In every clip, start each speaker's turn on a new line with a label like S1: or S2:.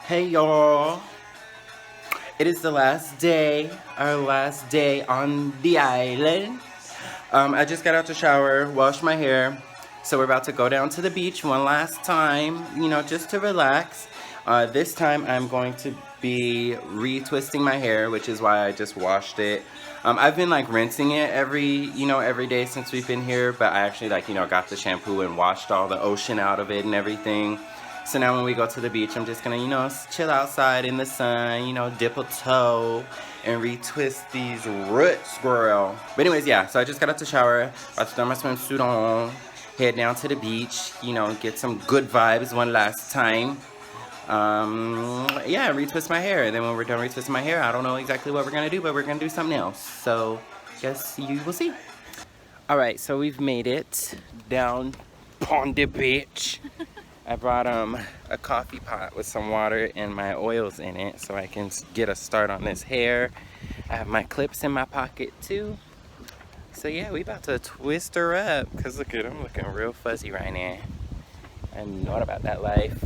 S1: Hey y'all, it is the last day, our last day on the island. I just got out the shower, washed my hair, so we're about to go down to the beach one last time, just to relax. This time I'm going to be retwisting my hair, which is why I just washed it. I've been like rinsing it every day since we've been here, but I actually got the shampoo and washed all the ocean out of it and everything. So now when we go to the beach, I'm just gonna, chill outside in the sun, dip a toe and retwist these roots, girl. But anyways, yeah, so I just got out the shower, about to throw my swimsuit on, head down to the beach, get some good vibes one last time. Yeah, retwist my hair. And then when we're done retwisting my hair, I don't know exactly what we're gonna do, but we're gonna do something else. So, guess you will see. Alright, so we've made it down on the beach. I brought a coffee pot with some water and my oils in it so I can get a start on this hair. I have my clips in my pocket too. So yeah, we about to twist her up because look at, I'm looking real fuzzy right now. I know about that life.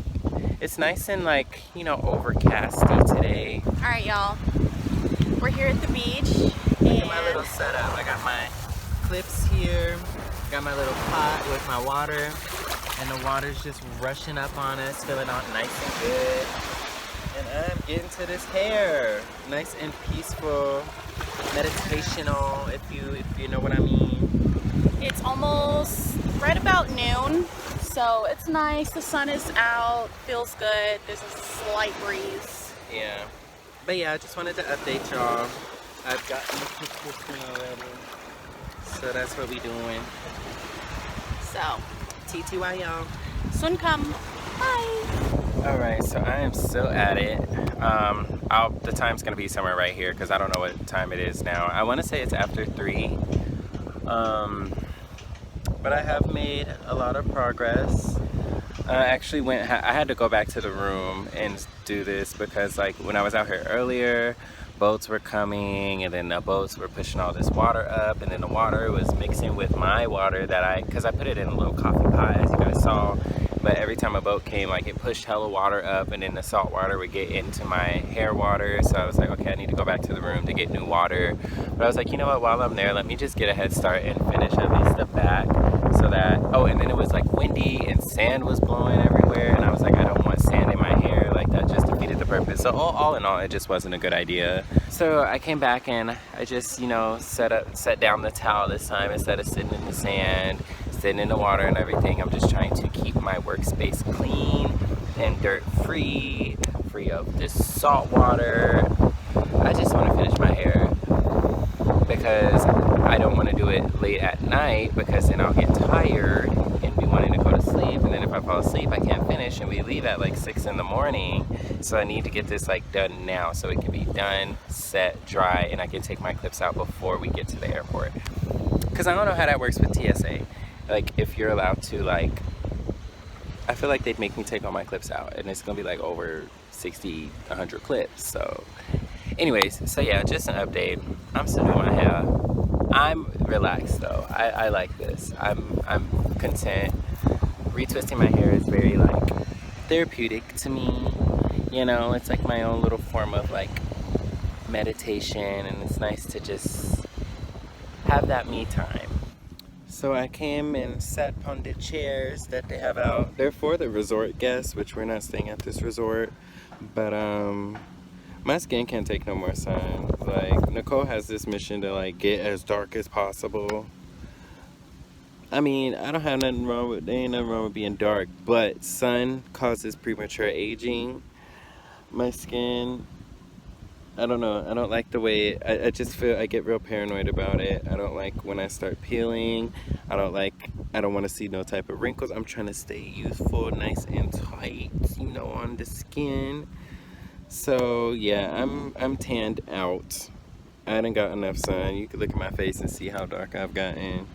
S1: It's nice and overcasty today.
S2: Alright y'all, we're here at the beach.
S1: Look at my little setup. I got my clips here, got my little pot with my water. And the water's just rushing up on us, feeling all nice and good. And I'm getting to this hair. Nice and peaceful, meditational, if you know what I mean.
S2: It's almost right about noon, so it's nice. The sun is out, feels good. There's a slight breeze.
S1: Yeah. But yeah, I just wanted to update y'all. I've gotten the pictures already. So that's what we doing.
S2: So,
S1: TTY y'all.
S2: soon come. Bye.
S1: Alright, so I am still at it. The time's gonna be somewhere right here because I don't know what time it is now. I want to say it's after 3. But I have made a lot of progress. I actually I had to go back to the room and do this because when I was out here earlier, boats were coming and then the boats were pushing all this water up and then the water was mixing with my water because I put it in a little coffee pot as you guys saw, but every time a boat came it pushed hella water up and then the salt water would get into my hair water. So I was like, okay, I need to go back to the room to get new water. But I was like, you know what, while I'm there, let me just get a head start and finish at least the back so that, and then it was windy and sand was blowing everywhere and I was like, I don't want sand in my hair. That just defeated the purpose. So all in all, it just wasn't a good idea. So I came back and I just, set down the towel this time instead of sitting in the sand, sitting in the water and everything. I'm just trying to keep my workspace clean and dirt free of this salt water. I just want to finish my hair because I don't want to do it late at night because then I'll get tired and be wanting to go to sleep, and then if I fall asleep I can't finish and we leave at 6 in the morning. So I need to get this done now so it can be done, set, dry, and I can take my clips out before we get to the airport. Because I don't know how that works with TSA. If you're allowed to I feel like they'd make me take all my clips out and it's gonna be over 60, 100 clips. So anyways, so yeah, just an update. I'm still doing my hair. I'm relaxed though. I like this. I'm content. Retwisting my hair is very therapeutic to me. It's my own little form of meditation, and it's nice to just have that me time. So I came and sat on the chairs that they have out. They're for the resort guests, which we're not staying at this resort. But my skin can't take no more sun. Nicole has this mission to get as dark as possible. I mean, I don't have nothing wrong with, there ain't nothing wrong with being dark, but sun causes premature aging. My skin, I don't know, I don't like the way, I just feel, I get real paranoid about it. I don't like when I start peeling. I don't want to see no type of wrinkles. I'm trying to stay youthful, nice and tight, on the skin. So yeah, I'm tanned out. I done got enough sun. You can look at my face and see how dark I've gotten.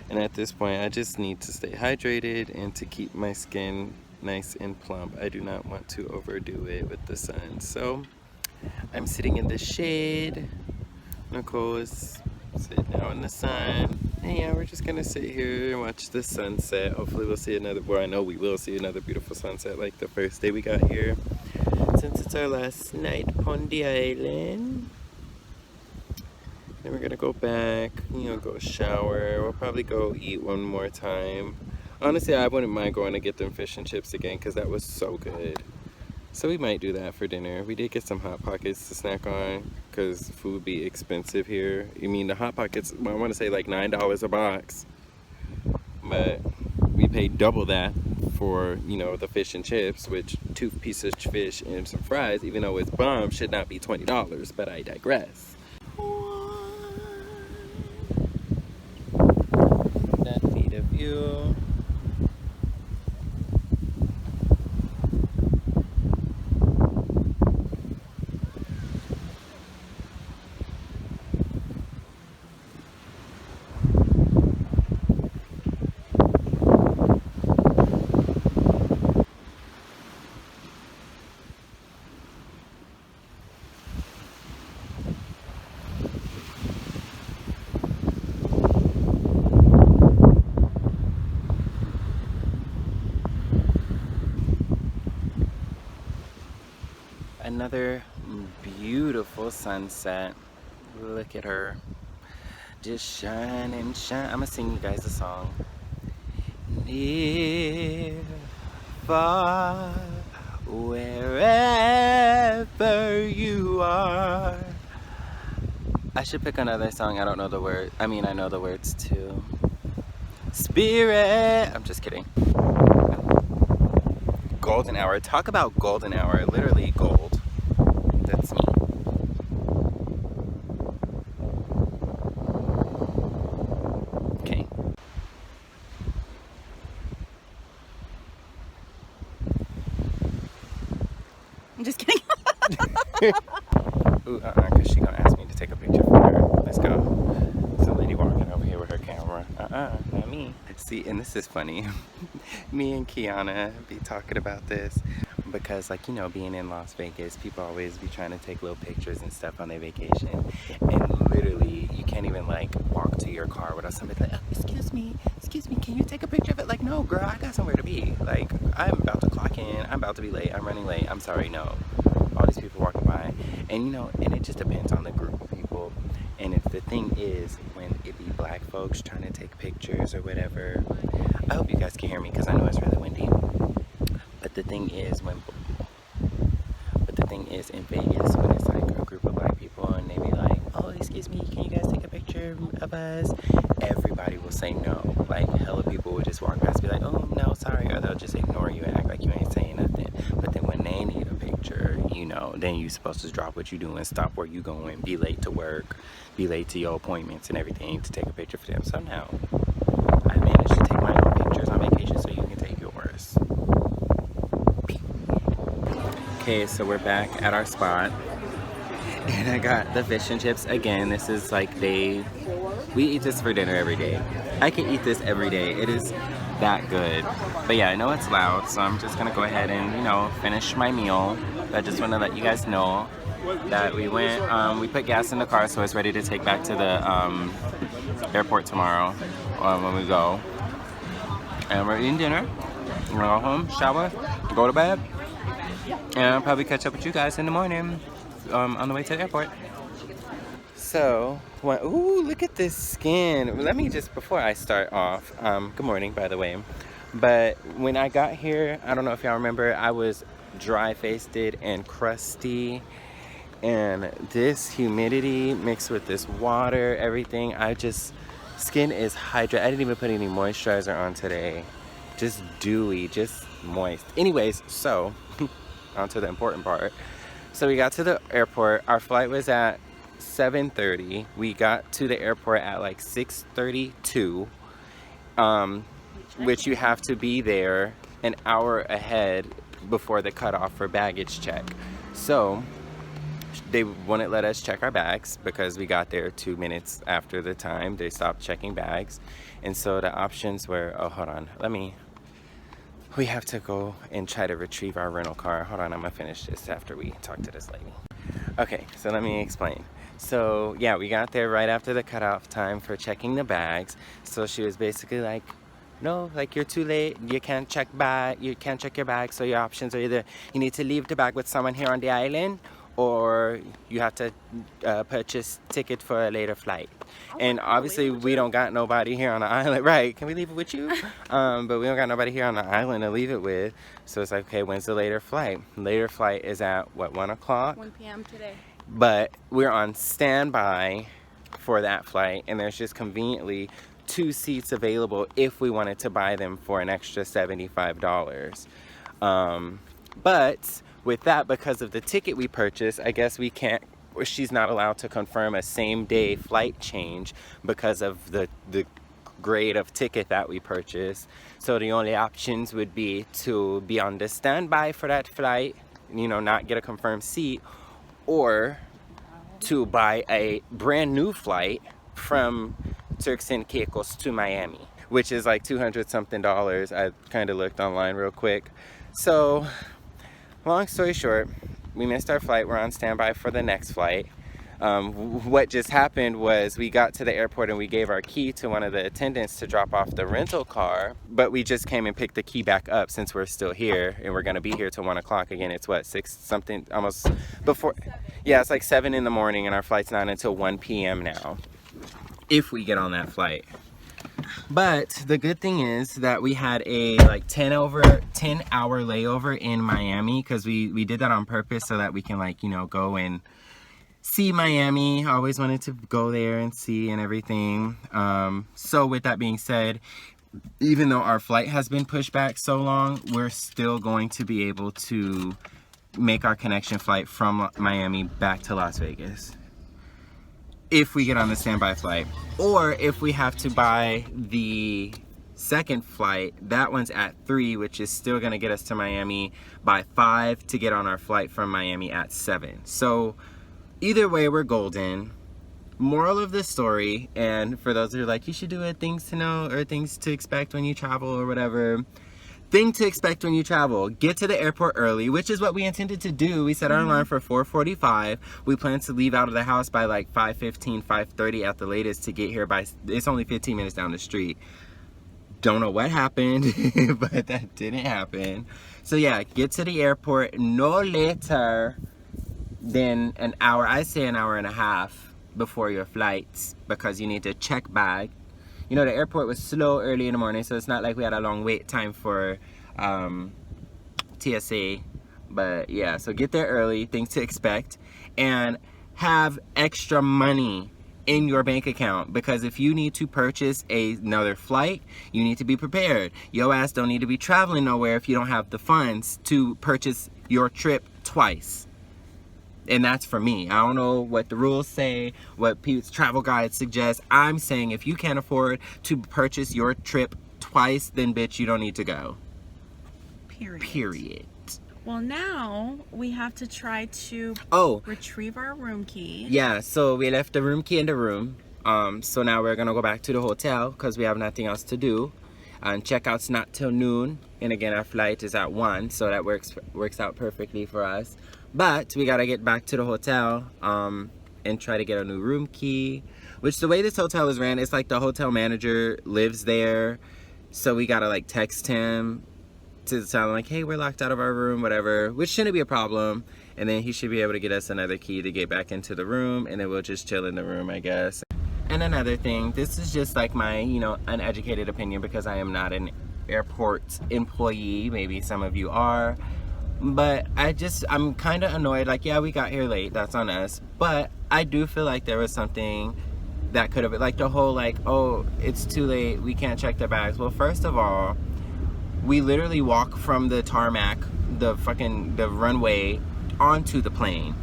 S1: And at this point, I just need to stay hydrated and to keep my skin nice and plump. I do not want to overdo it with the sun. So I'm sitting in the shade. Nicole is sitting out in the sun. And yeah, we're just gonna sit here and watch the sunset. Hopefully we'll see another, well, I know we will see another beautiful sunset like the first day we got here. since it's our last night on the island, then we're gonna go back, you know, go shower. We'll probably go eat one more time. Honestly, I wouldn't mind going to get them fish and chips again because that was so good. So we might do that for dinner. We did get some Hot Pockets to snack on because food be expensive here. You mean the Hot Pockets, well, I want to say like $9 a box. But we paid double that for, you know, the fish and chips, which 2 pieces of fish and some fries, even though it's bomb, should not be $20, but I digress. That feed of you. Another beautiful sunset. Look at her. Just shine and shine. I'm gonna sing you guys a song. Near, far, wherever you are. I should pick another song. I don't know the word. I mean, I know the words too. Spirit. I'm just kidding. Golden hour. Talk about golden hour. Literally gold. That's me. Okay.
S2: I'm just kidding.
S1: Ooh, because she gonna ask me to take a picture for her. Let's go. There's a lady walking over here with her camera. Not me. See, and this is funny. Me and Kiana be talking about this because, like, you know, being in Las Vegas, people always be trying to take little pictures and stuff on their vacation, and literally you can't even like walk to your car without somebody like, oh, excuse me, can you take a picture of it? Like, no girl, I got somewhere to be. Like, I'm about to clock in, I'm about to be late, I'm running late, I'm sorry. No, all these people walking by, and you know, and it just depends on the group of people. And if the thing is, when it be black folks trying to take pictures or whatever, I hope you guys can hear me because I know it's really windy. But the thing is, in Vegas, when it's like a group of black people and they be like, oh, excuse me, can you guys take a picture of us? Everybody will say no. Like, hella people will just walk past and be like, oh, no, sorry. Or they'll just ignore you and act like you ain't saying nothing. But then when they need a picture, you know, then you're supposed to drop what you're doing, stop where you going, be late to work, be late to your appointments and everything to take a picture for them. So now, I managed to take my own pictures on vacation so you can take yours. Okay, so we're back at our spot. And I got the fish and chips again. This is like we eat this for dinner every day. I can eat this every day. It is that good. But yeah, I know it's loud, so I'm just gonna go ahead and, you know, finish my meal. I just want to let you guys know that we put gas in the car, so it's ready to take back to the airport tomorrow when we go. And we're eating dinner. We're gonna go home, shower, go to bed, and I'll probably catch up with you guys in the morning on the way to the airport. So, ooh, look at this skin. Let me just, before I start off, good morning, by the way. But when I got here, I don't know if y'all remember, I was dry-faced and crusty. And this humidity mixed with this water, everything, skin is hydrated. I didn't even put any moisturizer on today. Just dewy, just moist. Anyways, so, on to the important part. So we got to the airport. Our flight was at 7:30. We got to the airport at like 6:32, which you have to be there an hour ahead before the cutoff for baggage check. So they wouldn't let us check our bags because we got there 2 minutes after the time they stopped checking bags. And so the options were, oh, hold on, we have to go and try to retrieve our rental car. Hold on, I'm gonna finish this after we talk to this lady. Okay, so let me explain. So yeah, we got there right after the cutoff time for checking the bags. So she was basically like, no, like you're too late, you can't check your bag, so your options are either you need to leave the bag with someone here on the island, or you have to purchase ticket for a later flight. And obviously we don't got nobody here on the island, right? Can we leave it with you? But we don't got nobody here on the island to leave it with, so it's like, okay, when's the later flight? Later flight is at what, 1 o'clock?
S2: 1 p.m. today.
S1: But we're on standby for that flight, and there's just conveniently 2 seats available if we wanted to buy them for an extra $75. But with that, because of the ticket we purchased, I guess we can't, or she's not allowed to confirm a same-day flight change because of the grade of ticket that we purchased. So the only options would be to be on the standby for that flight, you know, not get a confirmed seat, or to buy a brand new flight from Turks and Caicos to Miami, which is like $200 something. I kind of looked online real quick. So long story short, we missed our flight. We're on standby for the next flight. What just happened was we got to the airport and we gave our key to one of the attendants to drop off the rental car, but we just came and picked the key back up since we're still here, and we're gonna be here till 1 o'clock again. It's what, 6 something, almost before, yeah, it's like 7 in the morning, and our flight's not until 1 p.m. now, if we get on that flight. But the good thing is that we had a like 10-hour layover in Miami, because we did that on purpose so that we can, like, you know, go and see Miami. I always wanted to go there and see and everything. So with that being said, even though our flight has been pushed back so long, we're still going to be able to make our connection flight from Miami back to Las Vegas if we get on the standby flight. Or if we have to buy the second flight, that one's at 3, which is still going to get us to Miami by 5 to get on our flight from Miami at 7. So either way, we're golden. Moral of the story, and for those who are like, you should do it, things to know or things to expect when you travel or whatever. Thing to expect when you travel: get to the airport early, which is what we intended to do. We set our alarm for 4:45. We plan to leave out of the house by like 5:15, 5:30 at the latest to get here by, it's only 15 minutes down the street. Don't know what happened, but that didn't happen. So yeah, get to the airport no later than an hour, I say an hour and a half before your flights, because you need to check bag. You know, the airport was slow early in the morning, so it's not like we had a long wait time for TSA. But yeah, so get there early, things to expect, and have extra money in your bank account, because if you need to purchase another flight, you need to be prepared. Your ass don't need to be traveling nowhere if you don't have the funds to purchase your trip twice. And that's for me. I don't know what the rules say, what Pete's travel guides suggest. I'm saying if you can't afford to purchase your trip twice, then bitch, you don't need to go. Period.
S2: Well, now we have to try to retrieve our room key.
S1: Yeah, so we left the room key in the room. So now we're gonna go back to the hotel because we have nothing else to do. And checkout's not till noon. And again, our flight is at 1, so that works out perfectly for us. But we gotta get back to the hotel and try to get a new room key. Which, the way this hotel is ran, it's like the hotel manager lives there. So we gotta like text him to tell him like, hey, we're locked out of our room, whatever. Which shouldn't be a problem. And then he should be able to get us another key to get back into the room. And then we'll just chill in the room, I guess. And another thing, this is just like my, you know, uneducated opinion, because I am not an airport employee. Maybe some of you are. But I'm kind of annoyed. Like, yeah, we got here late, that's on us, but I do feel like there was something that could have been, like the whole like, oh, it's too late, we can't check the bags. Well, first of all, we literally walk from the tarmac, the runway, onto the plane,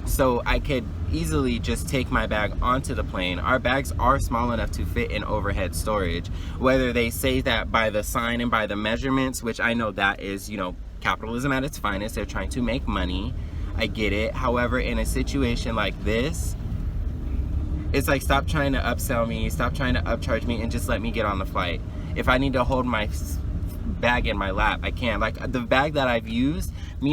S1: so I could easily just take my bag onto the plane. Our bags are small enough to fit in overhead storage, whether they say that by the sign and by the measurements, which I know that is, you know, capitalism at its finest. They're trying to make money. I get it. However, in a situation like this, it's like, stop trying to upsell me, stop trying to upcharge me, and just let me get on the flight. If I need to hold my bag in my lap. I can't. Like the bag that I've used, when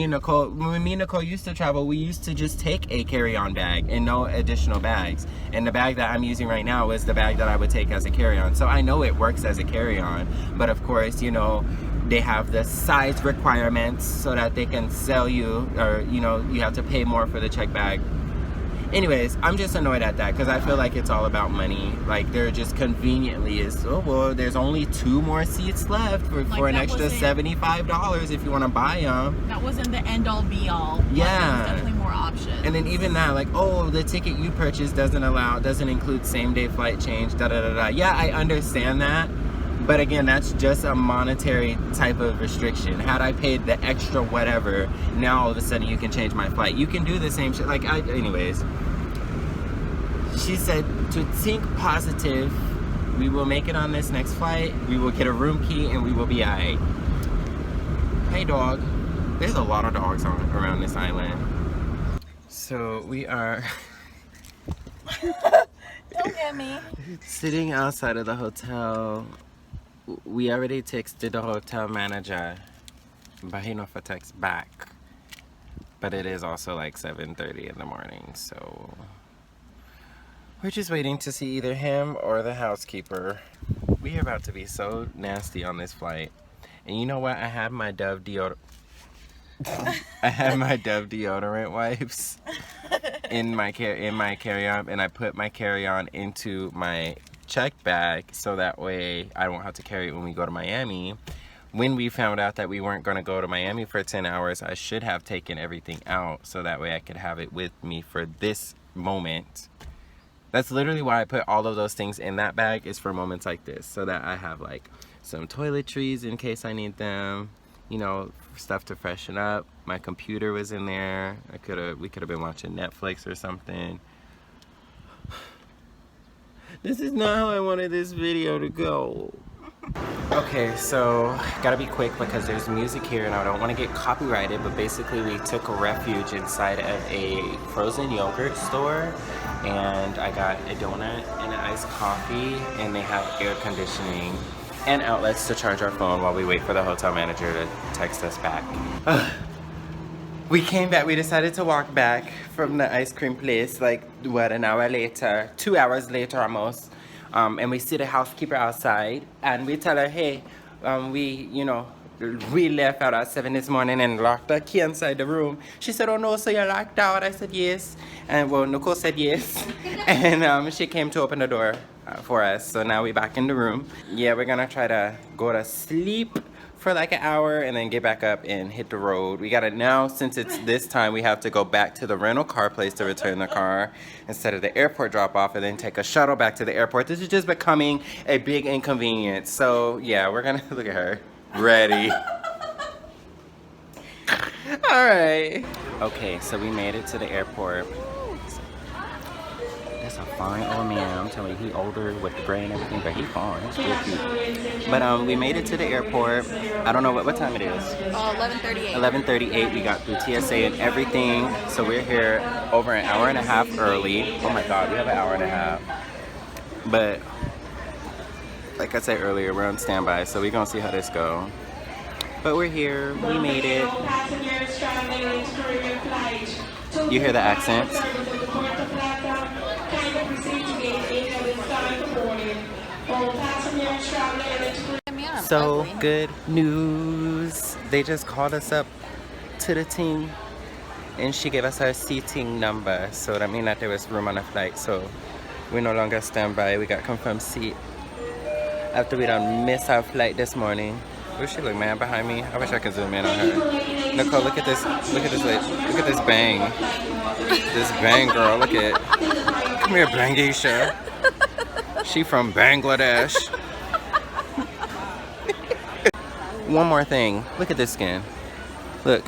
S1: me and Nicole used to travel, we used to just take a carry-on bag and no additional bags. And the bag that I'm using right now is the bag that I would take as a carry-on. So I know it works as a carry-on, but of course, you know, they have the size requirements so that they can sell you, or you know, you have to pay more for the check bag. Anyways, I'm just annoyed at that because I feel like it's all about money. Like there just conveniently is, oh well, there's only 2 more seats left for an extra $75 if you want to buy them.
S2: That wasn't the end all be all.
S1: Yeah.
S2: There's definitely more options.
S1: And then even that, like, oh, the ticket you purchased doesn't include same day flight change, da da da da. Yeah, I understand that. But again, that's just a monetary type of restriction. Had I paid the extra whatever, now all of a sudden you can change my flight. You can do the same shit. Like, anyways. She said to think positive. We will make it on this next flight. We will get a room key and we will be alright. Hey, dog. There's a lot of dogs around this island. So we are
S2: Don't get me.
S1: sitting outside of the hotel. We already texted the hotel manager, but he never text back. But it is also like 7:30 in the morning, so we're just waiting to see either him or the housekeeper. We are about to be so nasty on this flight. And you know what? I have my Dove deodorant. I have my Dove deodorant wipes in my carry-on, and I put my carry-on into my check bag so that way I won't have to carry it when we go to Miami. When we found out that we weren't going to go to Miami for 10 hours, I should have taken everything out so that way I could have it with me for this moment. That's literally why I put all of those things in that bag, is for moments like this, so that I have like some toiletries in case I need them, you know, stuff to freshen up. My computer was in there. We could have been watching Netflix or something. This is not how I wanted this video to go. Okay, so gotta be quick because there's music here and I don't want to get copyrighted, but basically we took a refuge inside of a frozen yogurt store, and I got a donut and an iced coffee, and they have air conditioning and outlets to charge our phone while we wait for the hotel manager to text us back. We came back, we decided to walk back from the ice cream place like, what, an hour later, 2 hours later almost. And we see the housekeeper outside and we tell her, hey, we left out at 7 this morning and locked the key inside the room. She said, oh no, so you're locked out? I said, yes. And well, Nicole said yes. And she came to open the door for us. So now we're back in the room. Yeah, we're gonna try to go to sleep for like an hour and then get back up and hit the road. We gotta now, since it's this time, we have to go back to the rental car place to return the car instead of the airport drop off, and then take a shuttle back to the airport. This is just becoming a big inconvenience. So yeah, we're gonna, look at her, ready. All right. Okay, so we made it to the airport. That's a fine old man. I'm telling you, he older with the gray and everything, but he fine. He's real cute. But we made it to the airport. I don't know what time it is.
S2: 11:38.
S1: 11:38. We got through TSA and everything. So we're here over an hour and a half early. Oh my God, we have an hour and a half. But like I said earlier, we're on standby, so we're gonna see how this goes. But we're here. We made it. You hear the accents? So good news. They just called us up to the team and she gave us her seating number. So that means that there was room on the flight. So we no longer stand by. We got confirmed seat after we done missed our flight this morning. Where she look, man, behind me? I wish I could zoom in on her. Nicole, look at this. Look at this. Look at this bang. This bang, girl. Look at. Come here, Bangisha. She from Bangladesh. One more thing. Look at this skin. Look.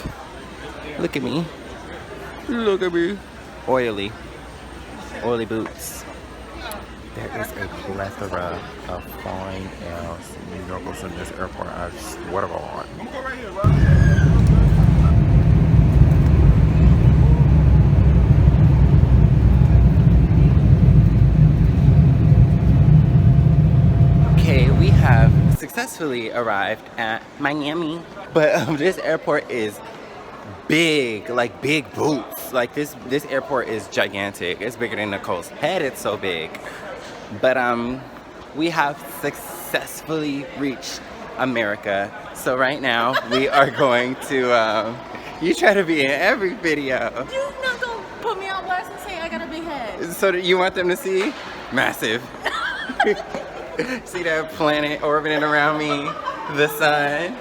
S1: Look at me. Look at me. Oily. Oily boots. There is a plethora of fine ass New Yorkers in this airport. I swear to God. Okay, we have successfully arrived at Miami. But this airport is big, like big boots. Like this airport is gigantic. It's bigger than Nicole's head. It's so big. But we have successfully reached America. So right now we are going to you try to be in every video.
S2: You're not gonna put me on blast and say I got a big head.
S1: So that you want them to see? Massive. See that planet orbiting around me? The sun.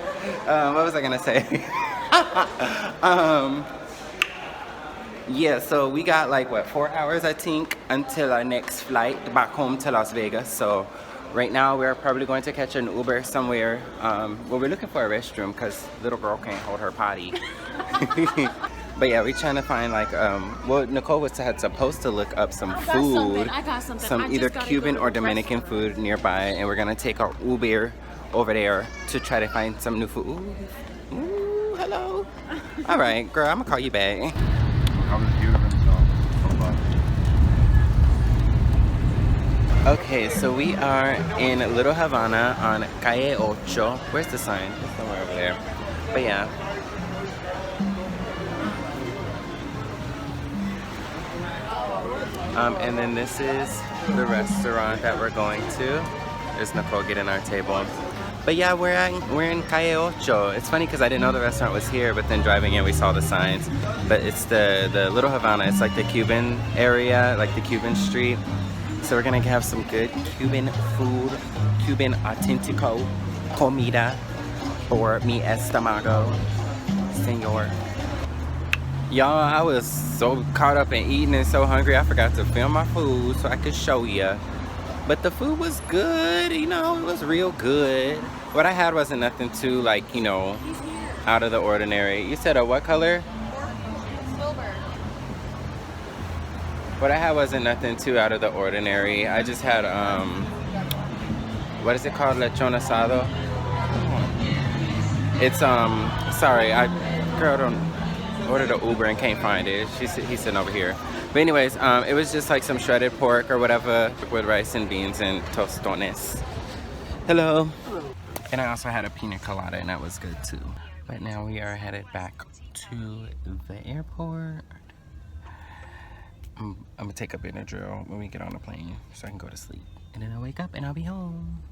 S1: What was I gonna say? Yeah, so we got like what, 4 hours I think until our next flight back home to Las Vegas. So right now we're probably going to catch an Uber somewhere. Well, we're looking for a restroom because little girl can't hold her potty. But yeah, we're trying to find like well, Nicole had supposed to look up some food.
S2: I got something.
S1: Some either Cuban or Dominican food nearby, and we're gonna take our Uber over there to try to find some new food. Ooh, hello. All right, girl, I'm gonna call you back. Okay, so we are in Little Havana on Calle Ocho. Where's the sign? It's somewhere over there. But yeah. And then this is the restaurant that we're going to. There's Nicole getting our table. But yeah, we're in Calle Ocho. It's funny because I didn't know the restaurant was here, but then driving in we saw the signs. But it's the Little Havana. It's like the Cuban area, like the Cuban street. So we're gonna have some good Cuban food, Cuban auténtico comida for mi estómago, señor. Y'all, I was so caught up in eating and so hungry, I forgot to film my food so I could show ya. But the food was good, you know, it was real good. What I had wasn't nothing too, like, you know, out of the ordinary. You said a what color?
S2: Silver.
S1: What I had wasn't nothing too out of the ordinary. I just had, what is it called? Lechon asado? It's, sorry, girl don't ordered an Uber and can't find it. He's sitting over here. But anyways, it was just like some shredded pork or whatever with rice and beans and tostones. Hello. And I also had a pina colada and that was good too. But now we are headed back to the airport. I'm gonna take a Benadryl when we get on the plane so I can go to sleep. And then I'll wake up and I'll be home.